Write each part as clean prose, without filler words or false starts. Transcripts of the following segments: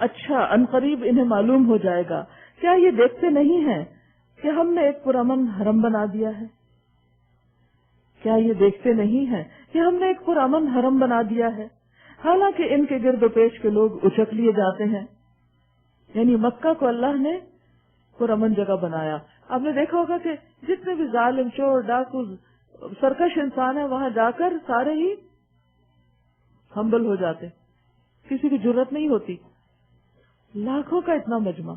اچھا عنقریب انہیں معلوم ہو جائے گا. کیا یہ دیکھتے نہیں ہیں کہ ہم نے ایک پرامن حرم بنا دیا ہے؟ کیا یہ دیکھتے نہیں ہیں کہ ہم نے ایک پرامن حرم بنا دیا ہے؟ حالانکہ ان کے گرد و پیش کے لوگ اچک لیے جاتے ہیں. یعنی مکہ کو اللہ نے پرامن جگہ بنایا. آپ نے دیکھا ہوگا کہ جتنے بھی ظالم، چور، ڈاکو، سرکش انسان ہیں وہاں جا کر سارے ہی ہمبل ہو جاتے، کسی کی جرت نہیں ہوتی. لاکھوں کا اتنا مجمع،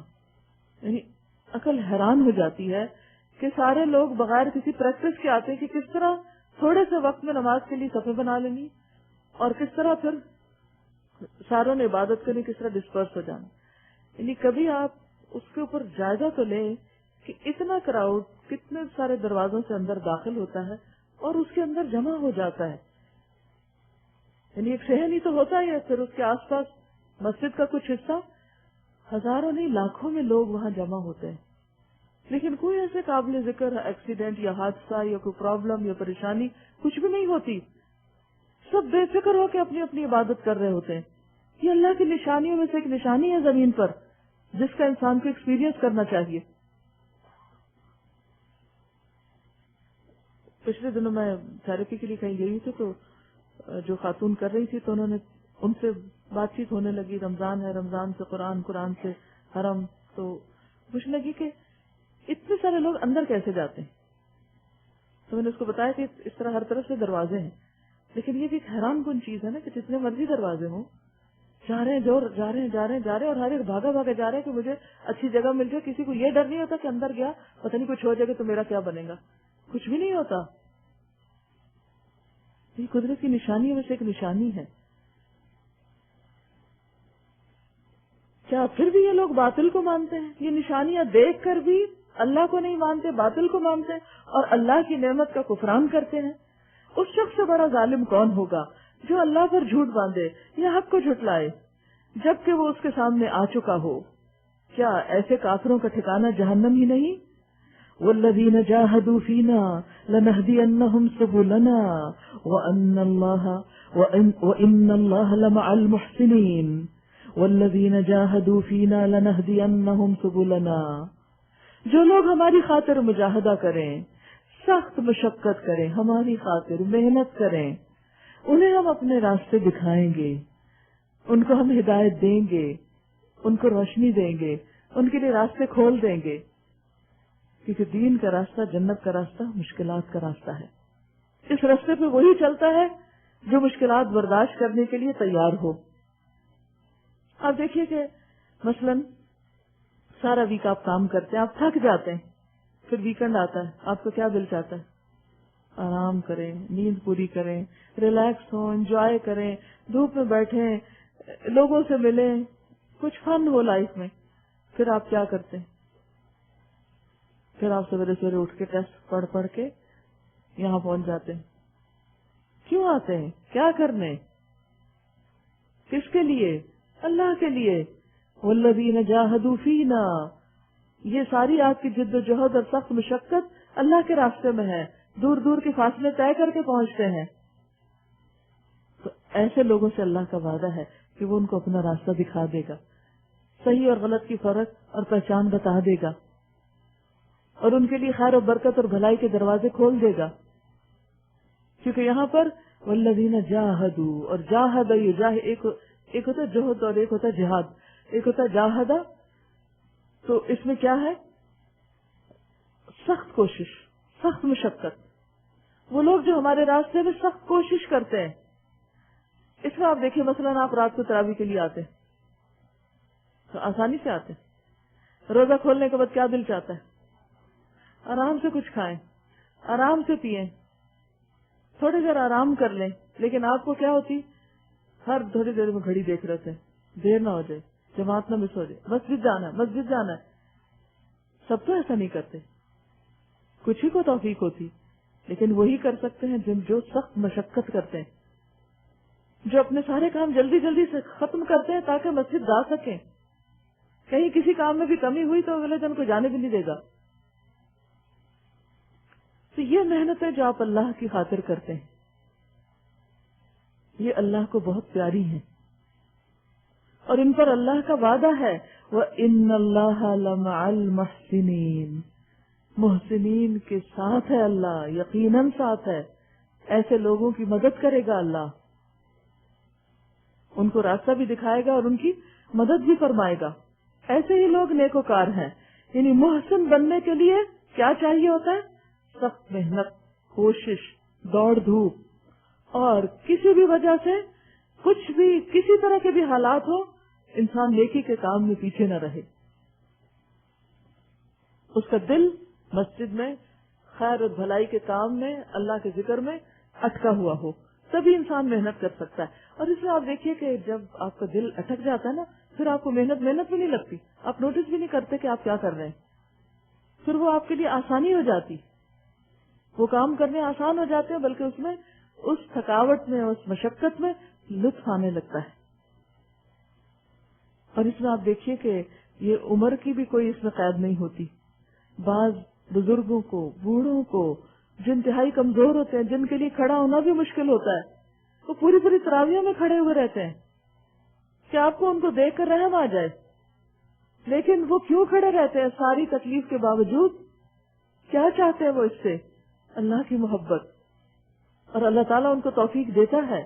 یعنی عقل حیران ہو جاتی ہے کہ سارے لوگ بغیر کسی پریکٹس کے آتے ہیں کہ کس طرح تھوڑے سے وقت میں نماز کے لیے صفیں بنا لینی اور کس طرح پھر ساروں نے عبادت کرنی، کس طرح ڈسپرس ہو جانا. یعنی کبھی آپ اس کے اوپر جائزہ تو لیں کہ اتنا کراؤڈ کتنے سارے دروازوں سے اندر داخل ہوتا ہے اور اس کے اندر جمع ہو جاتا ہے. یعنی ایک صحن ہی تو ہوتا ہی ہے، پھر اس کے آس پاس مسجد کا کچھ حصہ، ہزاروں نہیں لاکھوں میں لوگ وہاں جمع ہوتے ہیں. لیکن کوئی ایسے قابل ذکر ایکسیڈنٹ یا حادثہ یا کوئی پرابلم یا پریشانی کچھ بھی نہیں ہوتی. سب بے فکر ہو کے اپنی اپنی عبادت کر رہے ہوتے ہیں. یہ اللہ کی نشانیوں میں سے ایک نشانی ہے زمین پر، جس کا انسان کو ایکسپیرینس کرنا چاہیے. پچھلے دنوں میں تھراپی کے لیے کہیں گئی تھی تو جو خاتون کر رہی تھی تو انہوں نے ان سے بات چیت ہونے لگی، رمضان ہے، رمضان سے قرآن، قرآن سے حرم. تو پوچھنے لگی کہ اتنے سارے لوگ اندر کیسے جاتے ہیں. تو میں نے اس کو بتایا کہ اس طرح ہر طرف سے دروازے ہیں، لیکن یہ بھی ایک حیران کن چیز ہے نا کہ جتنے مرضی دروازے ہوں، جا رہے ہیں اور ہر ایک بھاگا جا رہے ہیں کہ مجھے اچھی جگہ مل جائے. کسی کو یہ ڈر نہیں ہوتا کہ اندر گیا پتہ نہیں کچھ ہو جائے گا تو میرا کیا بنے گا. کچھ بھی نہیں ہوتا. یہ قدرت کی نشانی میں سے ایک نشانی ہے. کیا پھر بھی یہ لوگ باطل کو مانتے ہیں؟ یہ نشانیاں دیکھ کر بھی اللہ کو نہیں مانتے، باطل کو مانتے اور اللہ کی نعمت کا کفران کرتے ہیں. اس شخص سے بڑا ظالم کون ہوگا جو اللہ پر جھوٹ باندھے یا حق کو جھٹلائے جبکہ وہ اس کے سامنے آ چکا ہو. کیا ایسے کافروں کا ٹھکانہ جہنم ہی نہیں؟ والذین جاہدوا فینا لنہدینہم سبلنا وان اللہ لمع المحسنین. والذین جاہدوا فینا لنہدینہم سبلنا. جو لوگ ہماری خاطر مجاہدہ کریں، سخت مشقت کریں، ہماری خاطر محنت کریں، انہیں ہم اپنے راستے دکھائیں گے، ان کو ہم ہدایت دیں گے، ان کو روشنی دیں گے، ان کے لیے راستے کھول دیں گے. کیونکہ دین کا راستہ، جنت کا راستہ مشکلات کا راستہ ہے. اس راستے پہ وہی چلتا ہے جو مشکلات برداشت کرنے کے لیے تیار ہو. آپ دیکھیے کہ مثلاً سارا ویک آپ کام کرتے ہیں، آپ تھک جاتے ہیں، پھر ویکنڈ آتا ہے، آپ کو کیا دل چاہتا ہے؟ آرام کریں، نیند پوری کریں، ریلیکس ہوں، انجوائے کریں، دھوپ میں بیٹھیں، لوگوں سے ملیں، کچھ فن ہو لائف میں. پھر آپ کیا کرتے ہیں؟ پھر آپ سویرے سویرے اٹھ کے ٹیسٹ پڑھ کے یہاں پہنچ جاتے ہیں. کیوں آتے ہیں؟ کیا کرنے؟ کس کے لیے؟ اللہ کے لیے. والذین جاہدوا فینا. یہ ساری آپ کی جد و جہد اور سخت مشقت اللہ کے راستے میں ہے. دور دور کے فاصلے طے کر کے پہنچتے ہیں. تو ایسے لوگوں سے اللہ کا وعدہ ہے کہ وہ ان کو اپنا راستہ دکھا دے گا، صحیح اور غلط کی فرق اور پہچان بتا دے گا، اور ان کے لیے خیر و برکت اور بھلائی کے دروازے کھول دے گا. کیونکہ یہاں پر والذین جاہدوا، اور جاہد ایک ہوتا ہے جہد اور ایک ہوتا ہے جہاد. ایک ہوتا ہے جاہدہ، تو اس میں کیا ہے؟ سخت کوشش، سخت مشقت. وہ لوگ جو ہمارے راستے میں سخت کوشش کرتے ہیں. اس میں آپ دیکھیں مثلاً آپ رات کو تراویح کے لیے آتے ہیں تو آسانی سے آتے ہیں. روزہ کھولنے کے بعد کیا دل چاہتا ہے؟ آرام سے کچھ کھائیں، آرام سے پیئیں، تھوڑی دیر آرام کر لیں. لیکن آپ کو کیا ہوتی؟ ہر تھوڑی دیر میں گھڑی دیکھ رہے تھے، دیر نہ ہو جائے، جماعت نہ مس ہو جائے، مسجد جانا ہے، مسجد جانا ہے. سب تو ایسا نہیں کرتے، کچھ ہی کو توفیق ہوتی. لیکن وہی کر سکتے ہیں جو سخت مشقت کرتے ہیں، جو اپنے سارے کام جلدی جلدی سے ختم کرتے ہیں تاکہ مسجد جا سکیں. کہیں کسی کام میں بھی کمی ہوئی تو اگلے دن کو جانے بھی نہیں دے گا. تو یہ محنتیں جو آپ اللہ کی خاطر کرتے ہیں، یہ اللہ کو بہت پیاری ہیں. اور ان پر اللہ کا وعدہ ہے وَإِنَّ اللَّهَ لَمَعَ الْمُحْسِنِينَ، محسنین کے ساتھ ہے اللہ، یقیناً ساتھ ہے، ایسے لوگوں کی مدد کرے گا اللہ، ان کو راستہ بھی دکھائے گا اور ان کی مدد بھی فرمائے گا۔ ایسے ہی لوگ نیکوکار ہیں۔ یعنی محسن بننے کے لیے کیا چاہیے ہوتا ہے؟ سخت محنت، کوشش، دوڑ دھوپ، اور کسی بھی وجہ سے کچھ بھی کسی طرح کے بھی حالات ہو انسان نیکی کے کام میں پیچھے نہ رہے، اس کا دل مسجد میں خیر اور بھلائی کے کام میں اللہ کے ذکر میں اٹکا ہوا ہو، تبھی انسان محنت کر سکتا ہے۔ اور اس میں آپ دیکھیے کہ جب آپ کا دل اٹک جاتا ہے نا، پھر آپ کو محنت بھی نہیں لگتی، آپ نوٹس بھی نہیں کرتے کہ آپ کیا کر رہے ہیں، پھر وہ آپ کے لیے آسانی ہو جاتی، وہ کام کرنے آسان ہو جاتے ہیں، بلکہ اس میں اس تھکاوٹ میں اس مشقت میں لطف آنے لگتا ہے۔ اور اس میں آپ دیکھیے کہ یہ عمر کی بھی کوئی اس میں قید نہیں ہوتی۔ بعض بزرگوں کو، بوڑھوں کو، جو انتہائی کمزور ہوتے ہیں، جن کے لیے کھڑا ہونا بھی مشکل ہوتا ہے، وہ پوری تراویحوں میں کھڑے ہوئے رہتے ہیں کہ آپ کو ان کو دیکھ کر رحم آ جائے، لیکن وہ کیوں کھڑے رہتے ہیں ساری تکلیف کے باوجود؟ کیا چاہتے ہیں وہ اس سے؟ اللہ کی محبت، اور اللہ تعالیٰ ان کو توفیق دیتا ہے۔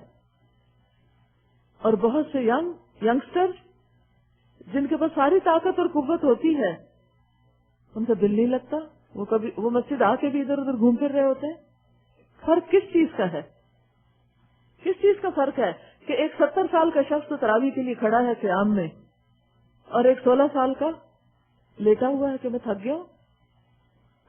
اور بہت سے ینگسٹر جن کے پاس ساری طاقت اور قوت ہوتی ہے، ان کا دل نہیں لگتا، وہ مسجد آ کے بھی ادھر ادھر گھوم پھر رہے ہوتے ہیں۔ فرق کس چیز کا ہے؟ کس چیز کا فرق ہے کہ ایک 70 سال کا شخص تو تراویح کے لیے کھڑا ہے قیام میں، اور ایک 16 سال کا لیٹا ہوا ہے کہ میں تھک گیا ہوں؟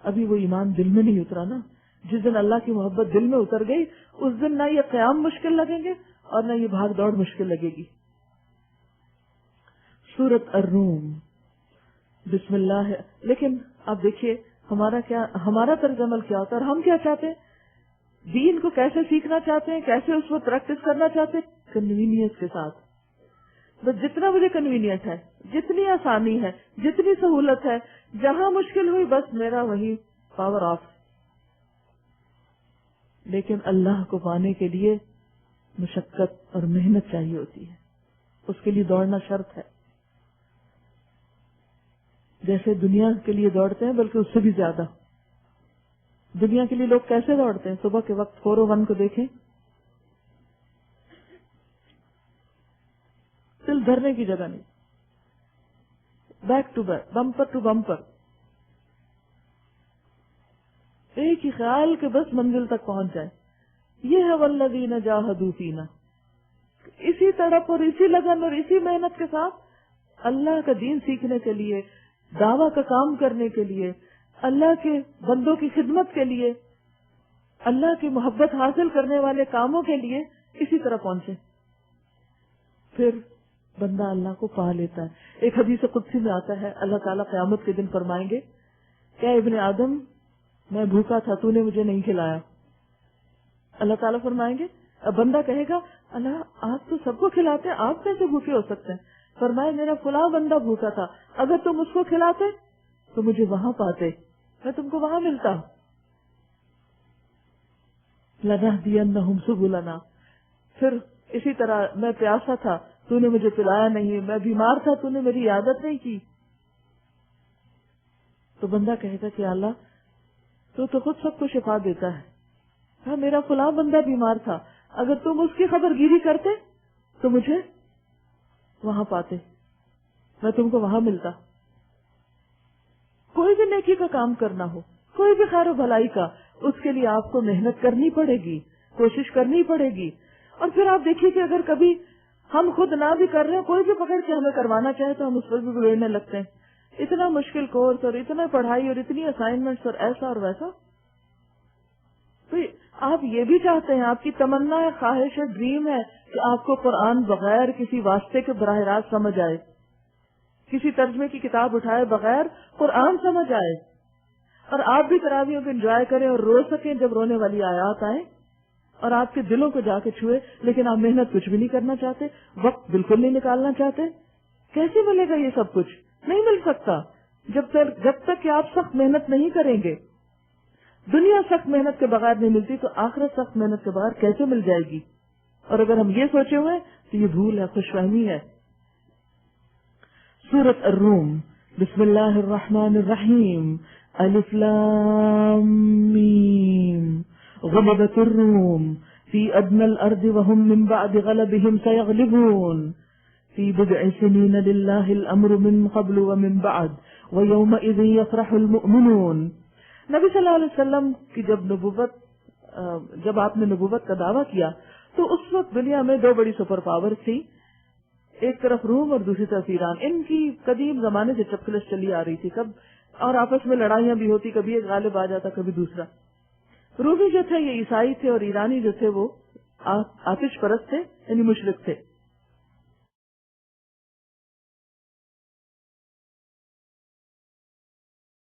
ابھی وہ ایمان دل میں نہیں اترا نا۔ جس دن اللہ کی محبت دل میں اتر گئی، اس دن نہ یہ قیام مشکل لگیں گے اور نہ یہ بھاگ دوڑ مشکل لگے گی۔ سورۃ الروم، بسم اللہ ہے۔ لیکن آپ دیکھیے ہمارا طرز عمل کیا ہوتا ہے، اور ہم کیا چاہتے ہیں؟ دین کو کیسے سیکھنا چاہتے ہیں، کیسے اس کو پریکٹس کرنا چاہتے ہیں؟ کنوینئنس کے ساتھ، بس جتنا مجھے کنوینئنٹ ہے، جتنی آسانی ہے، جتنی سہولت ہے، جہاں مشکل ہوئی بس میرا وہی پاور آف۔ لیکن اللہ کو پانے کے لیے مشقت اور محنت چاہیے ہوتی ہے، اس کے لیے دوڑنا شرط ہے، جیسے دنیا کے لیے دوڑتے ہیں بلکہ اس سے بھی زیادہ۔ دنیا کے لیے لوگ کیسے دوڑتے ہیں؟ صبح کے وقت 401 کو دیکھیں، دل دھرنے کی جگہ نہیں، back to back, bumper to bumper, ایک ہی خیال کہ بس منزل تک پہنچ جائے۔ یہ ہے والذین جاہدوا فینا، اسی تڑپ اور اسی لگن اور اسی محنت کے ساتھ اللہ کا دین سیکھنے کے لیے، دعویٰ کا کام کرنے کے لیے، اللہ کے بندوں کی خدمت کے لیے، اللہ کی محبت حاصل کرنے والے کاموں کے لیے اسی طرح پہنچے، پھر بندہ اللہ کو پا لیتا ہے۔ ایک حدیث قدسی میں آتا ہے، اللہ تعالیٰ قیامت کے دن فرمائیں گے، کیا ابن آدم میں بھوکا تھا، تو نے مجھے نہیں کھلایا؟ اللہ تعالیٰ فرمائیں گے، اب بندہ کہے گا اللہ آپ تو سب کو کھلاتے ہیں، آپ کیسے بھوکے ہو سکتے ہیں؟ فرمائے میرا فلاں بندہ بھوکا تھا، اگر تم اس کو کھلاتے تو مجھے وہاں پاتے، میں تم کو وہاں ملتا۔ لَنَهْدِيَنَّهُمْ سُبُلَنَا، پھر اسی طرح میں پیاسا تھا، تو نے مجھے پلایا نہیں، میں بیمار تھا، تو نے میری عیادت نہیں کی۔ تو بندہ کہے گا کہ اللہ تو خود سب کو شفا دیتا ہے، ہاں میرا فلاں بندہ بیمار تھا، اگر تم اس کی خبر گیری کرتے تو مجھے وہاں پاتے، میں تم کو وہاں ملتا۔ کوئی بھی نیکی کا کام کرنا ہو، کوئی بھی خیر و بھلائی کا، اس کے لیے آپ کو محنت کرنی پڑے گی، کوشش کرنی پڑے گی۔ اور پھر آپ دیکھیے کہ اگر کبھی ہم خود نہ بھی کر رہے ہیں، کوئی بھی پکڑ کے ہمیں کروانا چاہے تو ہم اس پر بھی بگڑنے لگتے ہیں، اتنا مشکل کورس اور اتنا پڑھائی اور اتنی اسائنمنٹس اور ایسا اور ویسا۔ تو آپ یہ بھی چاہتے ہیں، آپ کی تمنا ہے، خواہش ہے، ڈریم ہے کہ آپ کو قرآن بغیر کسی واسطے کے براہ راست سمجھ آئے، کسی ترجمے کی کتاب اٹھائے بغیر قرآن سمجھ آئے، اور آپ بھی تراویحوں کو انجوائے کریں اور رو سکیں جب رونے والی آیات آئیں اور آپ کے دلوں کو جا کے چھوئے، لیکن آپ محنت کچھ بھی نہیں کرنا چاہتے، وقت بالکل نہیں نکالنا چاہتے۔ کیسے ملے گا یہ سب کچھ؟ نہیں مل سکتا جب تک کہ آپ سخت محنت نہیں کریں گے۔ دنیا سخت محنت کے بغیر نہیں ملتی، تو آخرت سخت محنت کے بغیر کیسے مل جائے گی؟ اور اگر ہم یہ سوچے ہوئے تو یہ بھول ہے، خوش فہمی ہے۔ سورة الروم. بسم اللہ الرحمن الرحیم. الف لام میم. غلبت الروم في أدنى الأرض وهم من بعد غلبهم سيغلبون في بضع سنين لله الأمر من قبل ومن بعد ويومئذ يفرح المؤمنون. نبی صلی اللہ علیہ وسلم کی جب آپ نے نبوت کا دعویٰ کیا تو اس وقت دنیا میں دو بڑی سپر پاور تھی، ایک طرف روم اور دوسری طرف ایران. ان کی قدیم زمانے سے چپکلش چلی آ رہی تھی، کب اور آپس میں لڑائیاں بھی ہوتی، کبھی ایک غالب آ جاتا کبھی دوسرا. رومی جو تھے یہ عیسائی تھے اور ایرانی جو تھے وہ آتش پرست تھے، یعنی مشرک تھے.